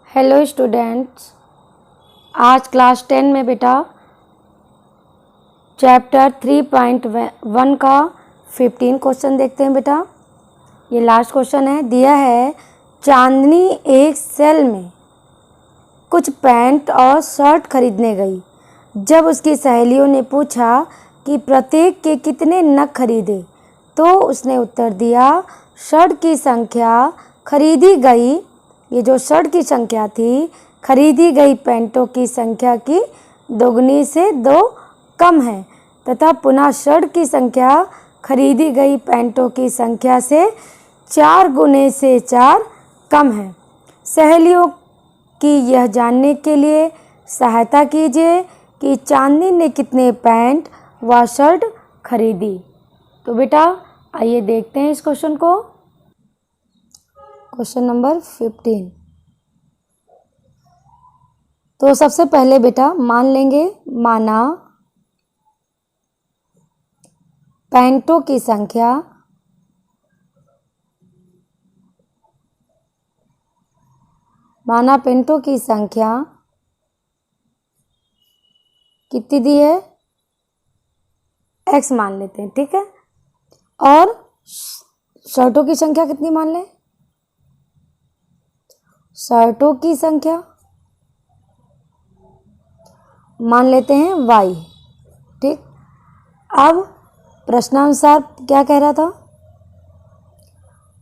Hello students, आज class 10 में बेटा चैप्टर 3.1 का 15 क्वेश्चन देखते हैं। बेटा ये लास्ट क्वेश्चन है। दिया है चांदनी एक सेल में कुछ पैंट और शर्ट खरीदने गई। जब उसकी सहेलियों ने पूछा कि प्रत्येक के कितने नग खरीदे तो उसने उत्तर दिया शर्ट की संख्या खरीदी गई, ये जो शर्ट की संख्या थी, खरीदी गई पैंटों की संख्या की दोगुनी से 2 कम है तथा पुनः शर्ट की संख्या खरीदी गई पैंटों की संख्या से 4 गुने से 4 कम है। सहेलियों की यह जानने के लिए सहायता कीजिए कि चांदनी ने कितने पैंट व शर्ट खरीदी। तो बेटा आइए देखते हैं इस क्वेश्चन को। Question number 15। तो सबसे पहले बेटा मान लेंगे, माना पैंटों की संख्या कितनी दी है, x मान लेते हैं, ठीक है। और शर्टों की संख्या कितनी मान लें, शर्टों की संख्या मान लेते हैं y, ठीक। अब प्रश्नानुसार क्या कह रहा था,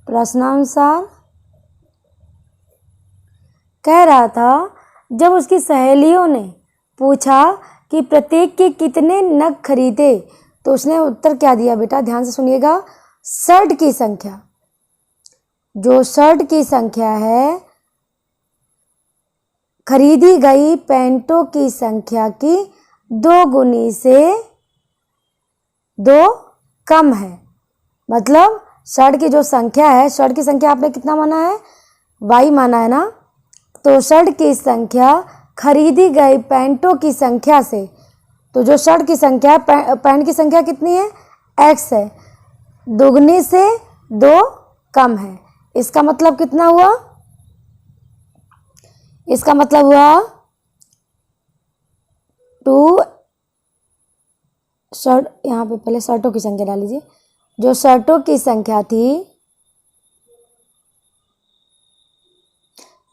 प्रश्नानुसार कह रहा था जब उसकी सहेलियों ने पूछा कि प्रत्येक के कितने नग खरीदे तो उसने उत्तर क्या दिया बेटा, ध्यान से सुनिएगा। शर्ट की संख्या, जो शर्ट की संख्या है खरीदी गई पैंटों की संख्या की 2 गुनी से 2 कम है। मतलब शर्ट की जो संख्या है, शर्ट की संख्या आपने कितना माना है, y माना है ना, तो शर्ट की संख्या खरीदी गई पैंटों की संख्या से, तो जो शर्ट की संख्या पैंट की संख्या कितनी है, x है, दुगनी से 2 कम है। इसका मतलब कितना हुआ, इसका मतलब हुआ 2 शर्ट, यहाँ पे पहले शर्टों की संख्या डाल लीजिए। जो शर्टों की संख्या थी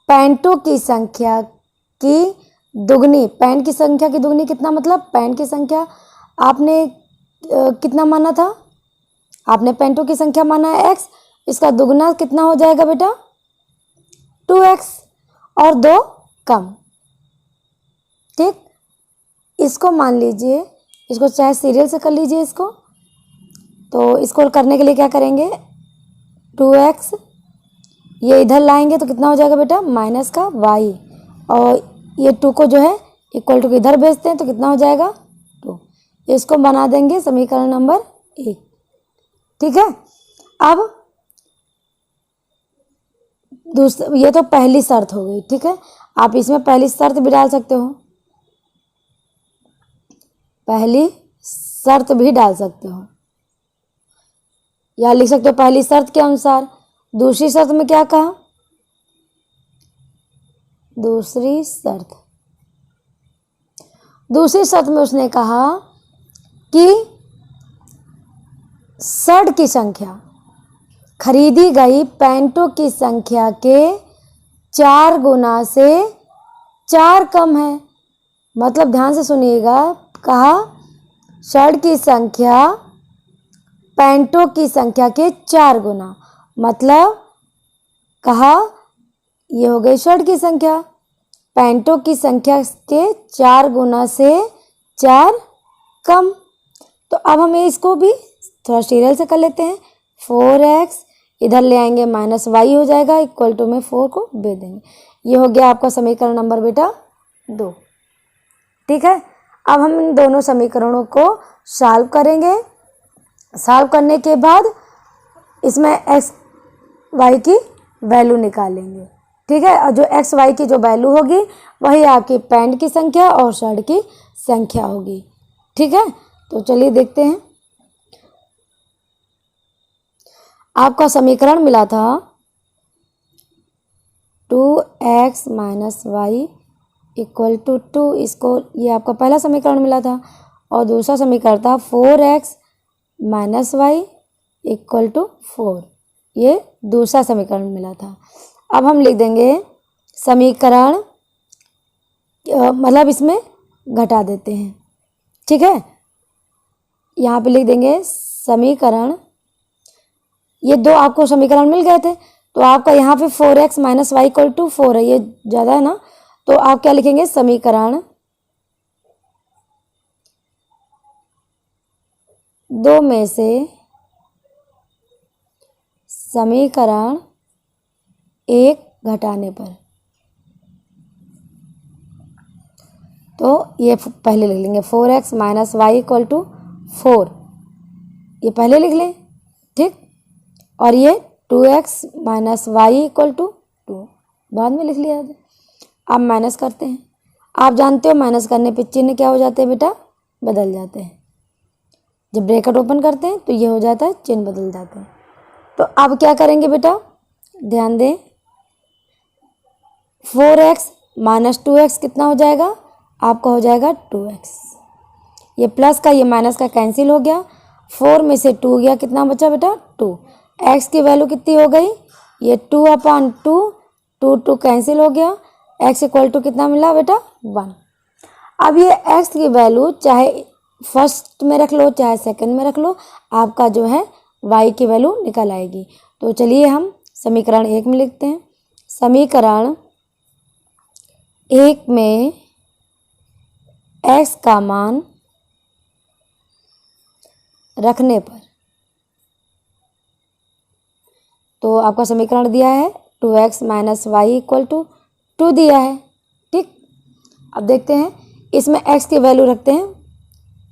पैंटों की संख्या की दुगनी, पैंट की संख्या की दुगनी कितना, मतलब पैंट की संख्या आपने कितना माना था, आपने पैंटों की संख्या माना है x, इसका दुगना कितना हो जाएगा बेटा 2x और 2 कम, ठीक। इसको मान लीजिए, इसको चाहे सीरियल से कर लीजिए इसको। तो इसको करने के लिए क्या करेंगे, 2x ये इधर लाएंगे तो कितना हो जाएगा बेटा माइनस का y, और ये 2 को जो है इक्वल टू इधर भेजते हैं तो कितना हो जाएगा 2। इसको बना देंगे समीकरण नंबर 1, ठीक है। अब ये तो पहली शर्त हो गई, ठीक है। आप इसमें पहली शर्त भी डाल सकते हो, पहली शर्त भी डाल सकते हो, या लिख सकते हो पहली शर्त के अनुसार। दूसरी शर्त में क्या कहा, दूसरी शर्त में उसने कहा कि शर्ट की संख्या खरीदी गई पैंटों की संख्या के 4 गुना से 4 कम है। मतलब ध्यान से सुनिएगा, कहा शर्ट की संख्या पैंटों की संख्या के 4 गुना, मतलब कहा ये हो गई शर्ट की संख्या, पैंटों की संख्या के 4 गुना से 4 कम। तो अब हमें इसको भी थोड़ा सीरियल से कर लेते हैं। 4x इधर ले आएंगे माइनस y हो जाएगा, इक्वल टू में 4 को भेज देंगे। ये हो गया आपका समीकरण नंबर बेटा 2, ठीक है। अब हम इन दोनों समीकरणों को सॉल्व करेंगे। सॉल्व करने के बाद इसमें x y की वैल्यू निकालेंगे, ठीक है। और जो x y की जो वैल्यू होगी वही आपकी पैंट की संख्या और शर्ट की संख्या होगी, ठीक है। तो चलिए देखते हैं। आपका समीकरण मिला था 2x minus Y equal to 2। इसको, ये आपका पहला समीकरण मिला था, और दूसरा समीकरण था 4x minus Y equal to 4। ये दूसरा समीकरण मिला था। अब हम लिख देंगे समीकरण, मतलब इसमें घटा देते हैं, ठीक है। यहाँ पे लिख देंगे समीकरण, ये दो आपको समीकरण मिल गए थे, तो आपका यहाँ पे 4x minus Y equal to 4 है, ये ज़्यादा है ना, तो आप क्या लिखेंगे, समीकरण दो में से समीकरण एक घटाने पर, तो ये पहले लिख लेंगे 4x minus Y equal to 4, ये पहले लिख लें, ठीक। और ये 2x minus Y equal to 2 बाद में लिख लिया। अब माइनस करते हैं, आप जानते हो माइनस करने पे चिन्ह क्या हो जाते हैं बेटा, बदल जाते हैं। जब ब्रैकेट ओपन करते हैं तो ये हो जाता है, चिन्ह बदल जाते हैं। तो अब क्या करेंगे बेटा, ध्यान दें, 4x माइनस 2x कितना हो जाएगा, आपका हो जाएगा 2x। ये प्लस का ये माइनस का कैंसिल हो गया, 4 में से 2 गया, कितना बचा बेटा 2। x की वैल्यू कितनी हो गई, ये 2/2, 2 कैंसिल हो गया, x इक्वल टू कितना मिला बेटा 1। अब ये x की वैल्यू चाहे फर्स्ट में रख लो चाहे सेकंड में रख लो, आपका जो है y की वैल्यू निकल आएगी। तो चलिए हम समीकरण 1 में लिखते हैं। समीकरण 1 में x का मान रखने पर, तो आपका समीकरण दिया है 2x minus Y equal to 2 दिया है, ठीक। अब देखते हैं, इसमें x की वैल्यू रखते हैं,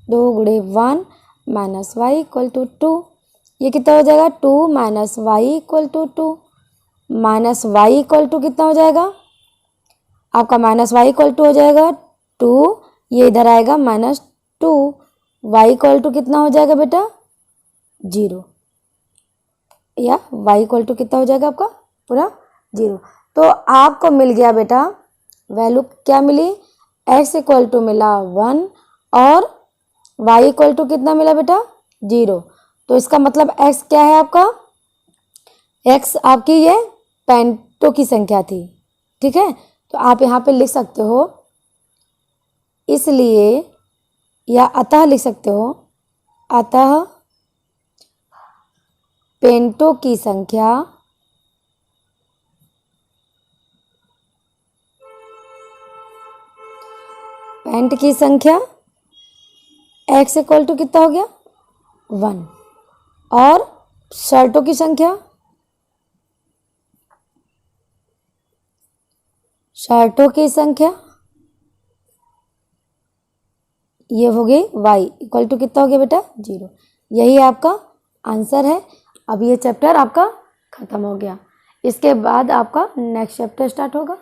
2 गुणे 1 माइनस वाई इक्वल टू 2, ये कितना हो जाएगा 2 minus Y equal to 2, minus Y equal to कितना हो जाएगा, आपका माइनस वाई इक्वल टू हो जाएगा 2, ये इधर आएगा -2, वाई इक्वल टू कितना हो जाएगा बेटा 0, या y इक्वल टू कितना हो जाएगा आपका पूरा 0। तो आपको मिल गया बेटा वैल्यू, क्या मिली, x इक्वल टू मिला 1 और y इक्वल टू कितना मिला बेटा 0। तो इसका मतलब x क्या है आपका, x आपकी ये पेंटो की संख्या थी, ठीक है। तो आप यहाँ पे लिख सकते हो इसलिए, या अतः लिख सकते हो, अतः पेंटो की संख्या पेंट की संख्या x इक्वल टू कितना हो गया 1, और शर्टों की संख्या, ये हो गई y इक्वल टू कितना हो गया बेटा 0। यही आपका आंसर है। अब ये चैप्टर आपका खत्म हो गया, इसके बाद आपका नेक्स्ट चैप्टर स्टार्ट होगा।